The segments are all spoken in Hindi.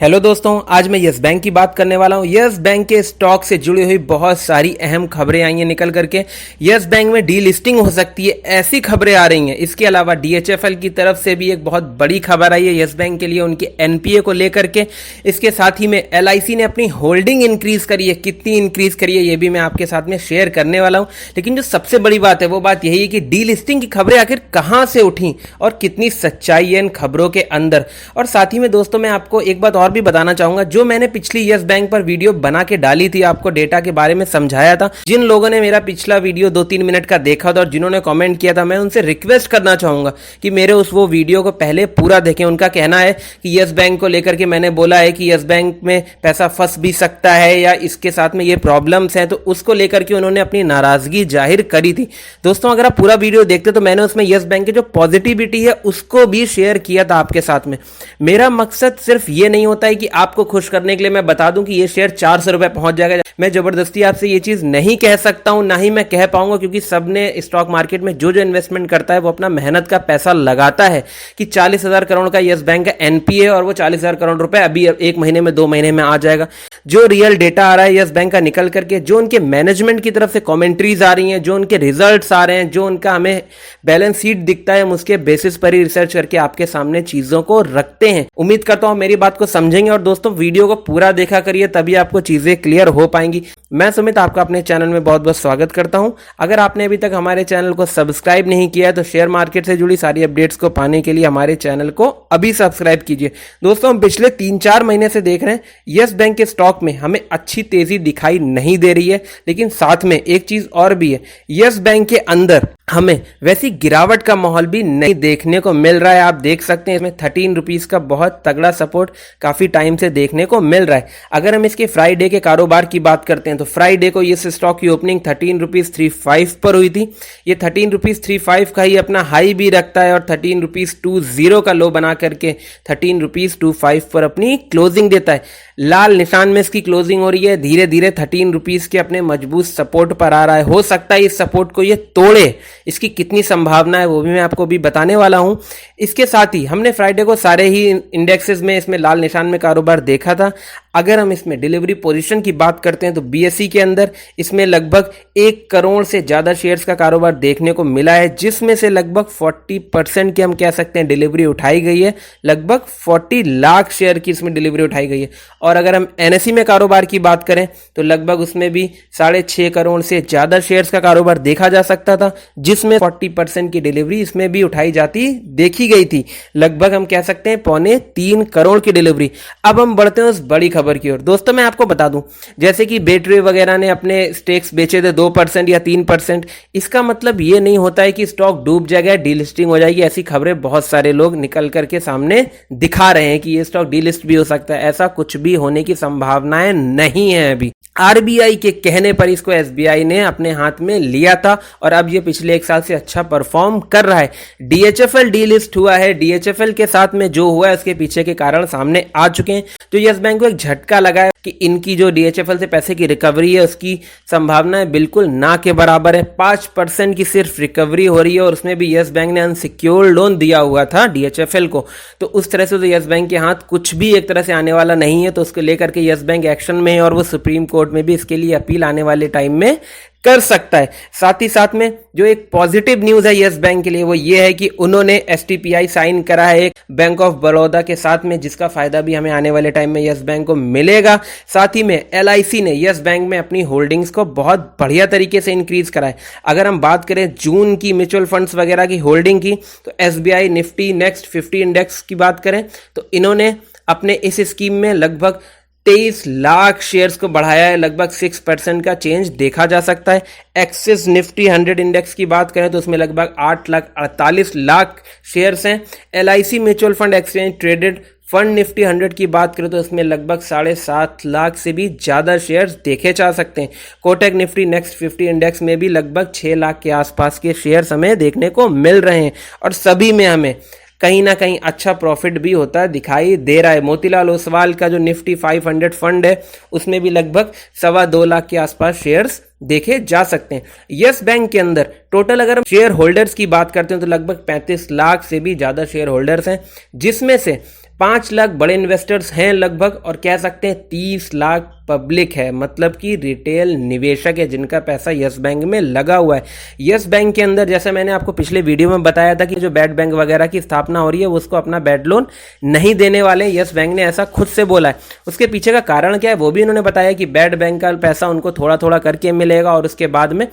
हेलो दोस्तों, आज मैं यस बैंक की बात करने वाला हूं। यस बैंक के स्टॉक से जुड़ी हुई बहुत सारी अहम खबरें आई हैं निकल करके। यस बैंक में डीलिस्टिंग हो सकती है, ऐसी खबरें आ रही हैं। इसके अलावा डीएचएफएल की तरफ से भी एक बहुत बड़ी खबर आई है यस बैंक के लिए, उनके एनपीए को लेकर के। इसके साथ ही में एलआईसी ने अपनी होल्डिंग इंक्रीज करी है। कितनी इंक्रीज करी है ये भी मैं आपके साथ में शेयर करने वाला हूं। लेकिन जो सबसे बड़ी बात है वो बात यही है कि डीलिस्टिंग की खबरें आखिर कहां से उठी और कितनी सच्चाई है इन खबरों के अंदर। और साथ ही में दोस्तों मैं आपको एक बात और भी बताना चाहूंगा, जो मैंने पिछली यस बैंक पर वीडियो बना के डाली थी, आपको डेटा के बारे में समझाया था। जिन लोगों ने मेरा पिछला वीडियो 2-3 मिनट का देखा था और जिन्होंने कमेंट किया था, मैं उनसे रिक्वेस्ट करना चाहूंगा कि मेरे वो वीडियो को पहले पूरा देखें। उनका कहना है कि यस बैंक को लेकर के मैंने बोला है कि यस बैंक में पैसा फंस भी सकता है या इसके साथ में ये प्रॉब्लम्स हैं, तो उसको लेकर के उन्होंने अपनी नाराजगी जाहिर करी थी। दोस्तों अगर आप पूरा वीडियो देखते तो मैंने उसमें यस बैंक की जो पॉजिटिविटी है उसको भी शेयर किया था आपके साथ में। मेरा मकसद सिर्फ ये नहीं होता है कि आपको खुश करने के लिए मैं बता दूं कि ये शेयर 400 रुपए पहुंच जाएगा। मैं जबरदस्ती आपसे ये चीज नहीं कह सकता हूं, ना ही मैं कह पाऊंगा, क्योंकि सबने स्टॉक मार्केट में जो इन्वेस्टमेंट करता है वो अपना मेहनत का पैसा लगाता है। कि 40,000 करोड़ का यस बैंक का एनपीए और वो 40,000 करोड़ रुपए अभी 1 महीने में 2 महीने में आ जाएगा। जो रियल डेटा आ रहा है यस बैंक का निकल करके, जो उनके मैनेजमेंट की तरफ से कॉमेंट्रीज आ रही हैं, जो उनके रिजल्ट्स आ रहे हैं, जो उनका हमें बैलेंस शीट दिखता है, हम उसके बेसिस पर ही रिसर्च करके आपके सामने चीजों को रखते हैं। उम्मीद करता हूं मेरी बात को समझेंगे। और दोस्तों वीडियो को पूरा देखा करिए, तभी आपको चीजें क्लियर हो पाएंगी। मैं सुमित आपका अपने चैनल में बहुत बहुत स्वागत करता हूं। अगर आपने अभी तक हमारे चैनल को सब्सक्राइब नहीं किया है तो शेयर मार्केट से जुड़ी सारी अपडेट्स को पाने के लिए हमारे चैनल को अभी सब्सक्राइब कीजिए। दोस्तों हम पिछले 3-4 महीने से देख रहे हैं यस बैंक के स्टॉक में हमें अच्छी तेजी दिखाई नहीं दे रही है। लेकिन साथ में एक चीज और भी है, यस बैंक के अंदर हमें वैसी गिरावट का माहौल भी नहीं देखने को मिल रहा है। आप देख सकते हैं इसमें 13 रुपीज का बहुत तगड़ा सपोर्ट काफी टाइम से देखने को मिल रहा है। अगर हम इसके फ्राइडे के कारोबार की बात करते हैं तो फ्राइडे को इस स्टॉक की ओपनिंग 13 रुपीज 35 पर हुई थी। ये 13 रुपीज 35 का ही अपना हाई भी रखता है और 13 रुपीज 20 का लो बना करके 13 रुपीज 25 पर अपनी क्लोजिंग देता है। लाल निशान में इसकी क्लोजिंग हो रही है। धीरे धीरे 13 रुपीज के अपने मजबूत सपोर्ट पर आ रहा है। हो सकता है इस सपोर्ट को ये तोड़े, इसकी कितनी संभावना है वो भी मैं आपको भी बताने वाला हूं। इसके साथ ही हमने फ्राइडे को सारे ही इंडेक्सेस में इसमें लाल निशान में कारोबार देखा था। अगर हम इसमें डिलीवरी पोजीशन की बात करते हैं तो बीएसई के अंदर इसमें लगभग 1 करोड़ से ज्यादा शेयर्स का कारोबार देखने को मिला है, जिसमें से लगभग 40% की हम कह सकते हैं डिलीवरी उठाई गई है। लगभग 40 लाख शेयर की इसमें डिलीवरी उठाई गई है। और अगर हम एनएसई में कारोबार की बात करें तो लगभग उसमें भी 6.5 करोड़ से ज्यादा शेयर्स का कारोबार देखा जा सकता था, जिसमें 40% की डिलीवरी इसमें भी उठाई जाती देखी गई थी। लगभग हम कह सकते हैं 2.25 करोड़ की डिलीवरी। अब हम बढ़ते हैं उस बड़ी खबर की ओर। दोस्तों मैं आपको बता दूं, जैसे कि बेटवे वगैरह ने अपने स्टेक्स बेचे थे 2% या 3%, इसका मतलब ये नहीं होता है कि स्टॉक डूब जाएगा, डीलिस्टिंग हो जाएगी। ऐसी खबरें बहुत सारे लोग निकल करके सामने दिखा रहे हैं कि ये स्टॉक डीलिस्ट भी हो सकता है। ऐसा कुछ भी होने की संभावनाएं नहीं है। अभी आरबीआई के कहने पर इसको एसबीआई ने अपने हाथ में लिया था और अब ये पिछले 1 साल से अच्छा परफॉर्म कर रहा है। डीएचएफएल डीलिस्ट हुआ है। डीएचएफएल के साथ में जो हुआ है उसके पीछे के कारण सामने आ चुके हैं। तो यस बैंक को एक झटका लगा है कि इनकी जो डीएचएफएल से पैसे की रिकवरी है उसकी संभावनाएं बिल्कुल ना के बराबर है। 5% की सिर्फ रिकवरी हो रही है और उसमें भी यस बैंक ने अनसिक्योर्ड लोन दिया हुआ था डीएचएफएल को। तो उस तरह से तो यस बैंक के हाथ कुछ भी एक तरह से आने वाला नहीं है। तो उसको लेकर के यस बैंक एक्शन में है और वो सुप्रीम कोर्ट में भी इसके लिए अपील आने वाले टाइम में कर सकता है। साथ ही साथ में जो एक पॉजिटिव न्यूज है यस बैंक के लिए वो ये है कि उन्होंने एसटीपीआई साइन करा है एक बैंक ऑफ बड़ौदा के साथ में, जिसका फायदा भी हमें आने वाले टाइम में यस बैंक को मिलेगा। साथ ही में एलआईसी ने यस बैंक में अपनी होल्डिंग्स को बहुत बढ़िया तरीके से इंक्रीज करा है। अगर हम बात करें जून की म्यूचुअल फंड्स वगैरह की होल्डिंग की तो एसबीआई निफ्टी नेक्स्ट 50 इंडेक्स की बात करें तो इन्होंने अपने इस स्कीम में लगभग 23 लाख शेयर्स को बढ़ाया है। लगभग 6% का चेंज देखा जा सकता है। एक्सिस निफ्टी 100 इंडेक्स की बात करें तो उसमें लगभग 8,48 लाख शेयर्स हैं। LIC mutual fund exchange traded fund Nifty 100 की बात करें तो उसमें लगभग 7.5 लाख से भी ज्यादा शेयर्स देखे जा सकते हैं। कोटक निफ्टी नेक्स्ट 50 इंडेक्स में भी लगभग 6 लाख के आसपास के शेयर्स हमें देखने को मिल रहे हैं और सभी में हमें कहीं ना कहीं अच्छा प्रॉफिट भी होता दिखाई दे रहा है। मोतीलाल ओसवाल का जो निफ्टी 500 फंड है उसमें भी लगभग 2.25 लाख के आसपास शेयर्स देखे जा सकते हैं। यस बैंक के अंदर टोटल अगर हम शेयर होल्डर्स की बात करते हैं तो लगभग 35 लाख से भी ज्यादा शेयर होल्डर्स हैं, जिसमें से 5 लाख बड़े इन्वेस्टर्स हैं लगभग, और कह सकते हैं 30 लाख पब्लिक है, मतलब कि रिटेल निवेशक है जिनका पैसा यस बैंक में लगा हुआ है। यस बैंक के अंदर जैसे मैंने आपको पिछले वीडियो में बताया था कि जो बैड बैंक वगैरह की स्थापना हो रही है उसको अपना बैड लोन नहीं देने वाले, यस बैंक ने ऐसा खुद से बोला है। उसके पीछे का कारण क्या है वो भी उन्होंने बताया कि बैड बैंक का पैसा उनको थोड़ा थोड़ा करके मिलेगा और उसके बाद में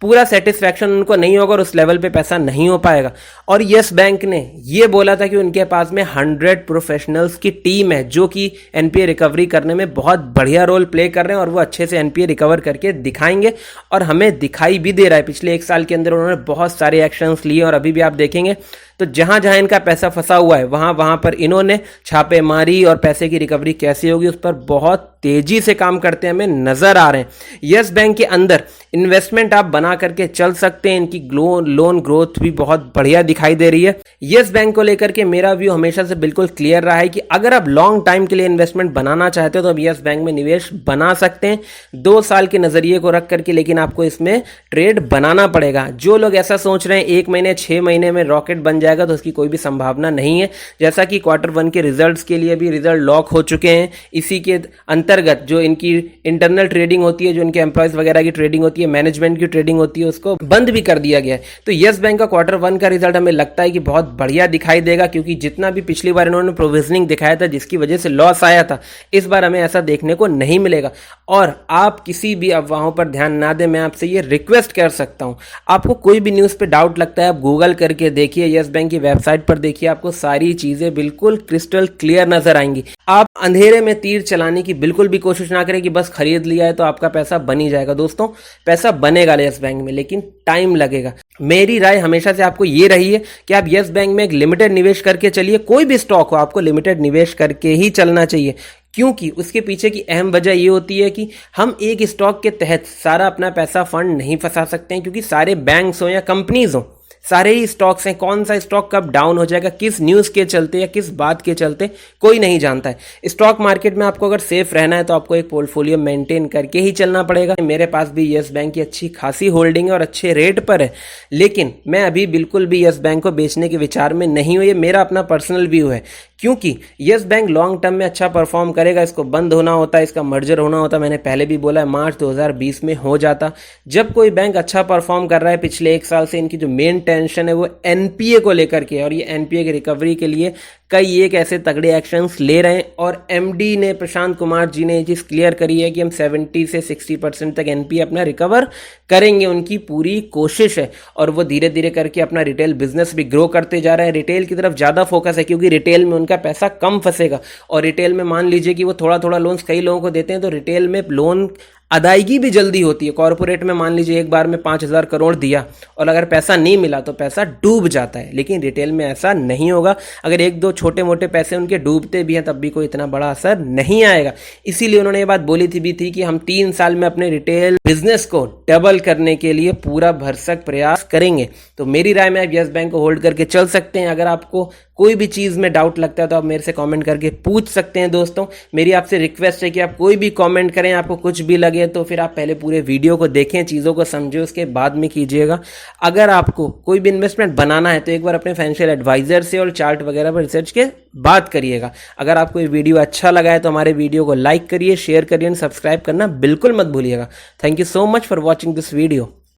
पूरा सेटिस्फैक्शन उनको नहीं होगा और उस लेवल पे पैसा नहीं हो पाएगा। और यस बैंक ने ये बोला था कि उनके पास में 100 प्रोफेशनल्स की टीम है जो कि एनपीए रिकवरी करने में बहुत बढ़िया रोल प्ले कर रहे हैं और वो अच्छे से एनपीए रिकवर करके दिखाएंगे, और हमें दिखाई भी दे रहा है। पिछले 1 साल के अंदर उन्होंने बहुत सारे एक्शंस लिए और अभी भी आप देखेंगे तो जहां जहां इनका पैसा फंसा हुआ है वहां वहां पर इन्होंने छापेमारी और पैसे की रिकवरी कैसे होगी उस पर बहुत तेजी से काम करते हमें नजर आ रहे हैं। यस बैंक के अंदर इन्वेस्टमेंट आप बना करके चल सकते हैं, इनकी लोन ग्रोथ भी बहुत बढ़िया दिखाई दे रही है। यस बैंक को लेकर के मेरा व्यू हमेशा से बिल्कुल क्लियर रहा है कि अगर आप लॉन्ग टाइम के लिए इन्वेस्टमेंट बनाना चाहते हो तो आप यस बैंक में निवेश बना सकते हैं 2 साल के नजरिए को रख करके, लेकिन आपको इसमें ट्रेड बनाना पड़ेगा। जो लोग ऐसा सोच रहे हैं 1 महीने 6 महीने में रॉकेट बन जाएगा तो उसकी कोई भी संभावना नहीं है। जैसा कि Q1 के रिजल्ट्स के लिए भी रिजल्ट लॉक हो चुके हैं, इसी के अंतर्गत जो इनकी इंटरनल ट्रेडिंग होती है, जो इनके एम्प्लॉयज वगैरह की ट्रेडिंग होती है, मैनेजमेंट की ट्रेडिंग होती है, उसको बंद भी कर दिया गया है। तो यस बैंक का Q1 का रिजल्ट हमें लगता है कि बहुत बढ़िया दिखाई देगा, क्योंकि जितना भी पिछली बार इन्होंने प्रोविजनिंग दिखाया था जिसकी वजह से लॉस आया था, इस बार हमें ऐसा देखने को नहीं मिलेगा। और आप किसी भी अफवाहों पर ध्यान ना दें, मैं आपसे ये रिक्वेस्ट कर सकता हूं। आपको कोई भी न्यूज़ पे डाउट लगता है आप गूगल करके देखिए, यस बैंक की वेबसाइट पर देखिए, आपको सारी चीजें बिल्कुल क्रिस्टल क्लियर नजर आएंगी। आप अंधेरे में तीर चलाने की बिल्कुल भी कोशिश ना करें कि बस खरीद लिया है तो आपका पैसा बन ही जाएगा। दोस्तों, पैसा बनेगा यस बैंक में, लेकिन टाइम लगेगा। मेरी राय हमेशा से आपको ये रही है कि आप यस बैंक में एक लिमिटेड निवेश करके चलिए। कोई भी स्टॉक हो आपको लिमिटेड निवेश करके ही चलना चाहिए, क्योंकि उसके पीछे की अहम वजह ये होती है कि हम एक स्टॉक के तहत सारा अपना पैसा फंड नहीं फंसा सकते हैं, क्योंकि सारे बैंक्स हो या कंपनीज हो, सारे ही स्टॉक्स हैं। कौन सा स्टॉक कब डाउन हो जाएगा, किस न्यूज़ के चलते या किस बात के चलते, कोई नहीं जानता है। स्टॉक मार्केट में आपको अगर सेफ रहना है तो आपको एक पोर्टफोलियो मेंटेन करके ही चलना पड़ेगा। मेरे पास भी यस बैंक की अच्छी खासी होल्डिंग है और अच्छे रेट पर है, लेकिन मैं अभी बिल्कुल भी यस बैंक को बेचने के विचार में नहीं हूं। ये मेरा अपना पर्सनल व्यू है, क्योंकि यस बैंक लॉन्ग टर्म में अच्छा परफॉर्म करेगा। इसको बंद होना होता है, इसका मर्जर होना होता है, मैंने पहले भी बोला है, मार्च 2020 में हो जाता। जब कोई बैंक अच्छा परफॉर्म कर रहा है, पिछले 1 साल से इनकी जो मेन टेंशन है वो एनपीए को लेकर के, और ये एनपीए की रिकवरी के लिए कई एक ऐसे तगड़े एक्शंस ले रहे हैं। और एमडी ने, प्रशांत कुमार जी ने ये चीज़ क्लियर करी है कि हम 70 से 60% तक एनपीए अपना रिकवर करेंगे, उनकी पूरी कोशिश है। और वो धीरे धीरे करके अपना रिटेल बिजनेस भी ग्रो करते जा रहे हैं। रिटेल की तरफ ज़्यादा फोकस है, क्योंकि रिटेल में उनका पैसा कम फंसेगा। और रिटेल में मान लीजिए कि वो थोड़ा थोड़ा लोन्स कई लोगों को देते हैं, तो रिटेल में लोन अदायगी भी जल्दी होती है। कॉर्पोरेट में मान लीजिए एक बार में 5,000 करोड़ दिया और अगर पैसा नहीं मिला तो पैसा डूब जाता है, लेकिन रिटेल में ऐसा नहीं होगा। अगर 1-2 छोटे मोटे पैसे उनके डूबते भी हैं तब भी कोई इतना बड़ा असर नहीं आएगा। इसीलिए उन्होंने ये बात बोली थी कि हम 3 साल में अपने रिटेल बिजनेस को डबल करने के लिए पूरा भरसक प्रयास करेंगे। तो मेरी राय में आप यस बैंक को होल्ड करके चल सकते हैं। अगर आपको कोई भी चीज़ में डाउट लगता है तो आप मेरे से कमेंट करके पूछ सकते हैं। दोस्तों, मेरी आपसे रिक्वेस्ट है कि आप कोई भी कमेंट करें, आपको कुछ भी लगे तो फिर आप पहले पूरे वीडियो को देखें, चीज़ों को समझें, उसके बाद में कीजिएगा। अगर आपको कोई भी इन्वेस्टमेंट बनाना है तो एक बार अपने फाइनेंशियल एडवाइजर से और चार्ट वगैरह पर रिसर्च के बात करिएगा। अगर आपको ये वीडियो अच्छा लगा है तो हमारे वीडियो को लाइक करिए, शेयर करिए और सब्सक्राइब करना बिल्कुल मत भूलिएगा। Thank you so much for watching this video.